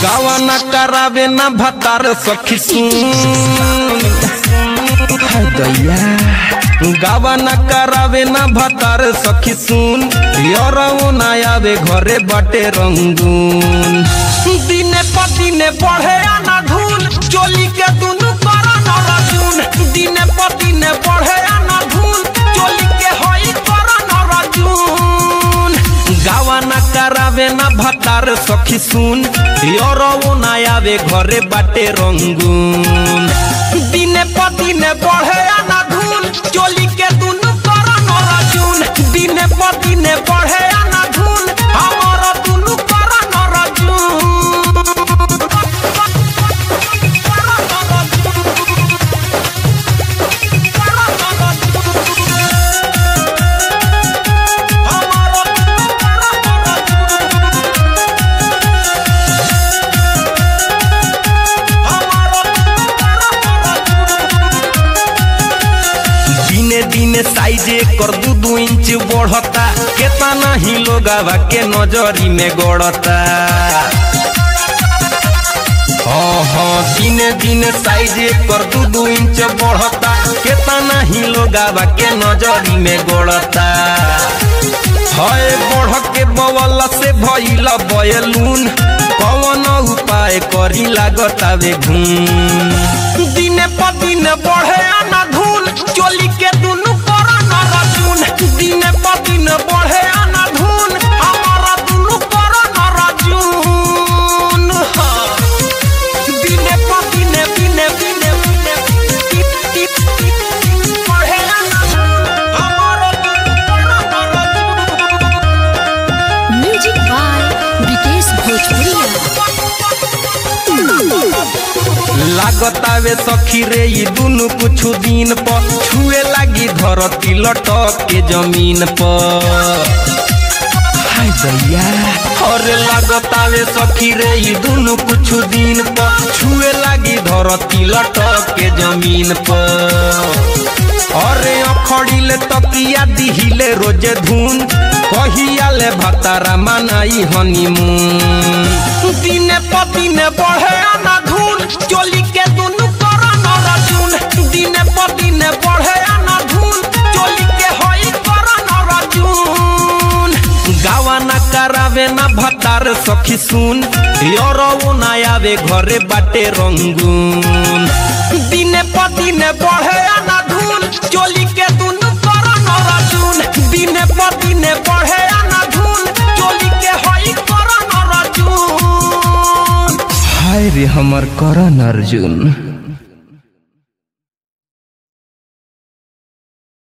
गावाना करावे ना भतार सखी सुन दैया गावाना करावे ना भतार सखी सुन यारो ना आवे घरे बाटे रंगून दिने पदिने बढ़े आना धूल चोली के दुनु करा न रजून दिने पदिने बढ़े आना धूल चोली के होई करा न रजून गावाना करावे ना भतार सखी सुन यारो ना आवे घरे बाटे रंगून दिने पदिने बढ़े आना धूल चोली के दुनु करा न रजून दिने पदिने बढ़े आना धूल हमारा दुनु करा न रजून दिने साइजे कर 2 इंच बढ़ता केतना ही लोगावा के नजरी में गड़ता दिने दिने साइजे कर 2 इंच बढ़ता केतना ही लोगावा के नजरी में गड़ता है बढ़ के बवल से भइल बयलून कौन उपाय करी लागता वे घूम दिने पदिने बढ़े आना धूल चोली के दुनु करा न रजून दिने पदिने बढ़े आना धूल हमारा दुनु करा न रजून दिने पदिने बिने बिने बढ़े आना हमारा दुनु करा न रजून। म्यूजिक बाय विकेश भोजपुरिया। लागतावे सखी रे ई दुनु कुछ दिन पर छुए लागी धरती लटक के जमीन पर हाय दैया और लागतावे सखी रे ई दुनु कुछ दिन पर छुए लागी धरती लटक के जमीन पर अरे अखड़िले तकिया दिहिले रोजे धुन कहिया ले भतारा मनाई हनीमून दिने पदिने बढ़े आना धूल चोली के दुनु करा न रजून दिने पदिने बढ़े आना धूल चोली के होई करा न रजून गावाना करावे ना भतार सखी सुन यारो ना आवे घरे बाटे रंगून दिने पदिने बढ़े आना धूल चोली के दुनु करा न रजून दिने पदिने बढ़े आना धूल चोली के होई करा न रजून हाय रे हमर करण अर्जुन।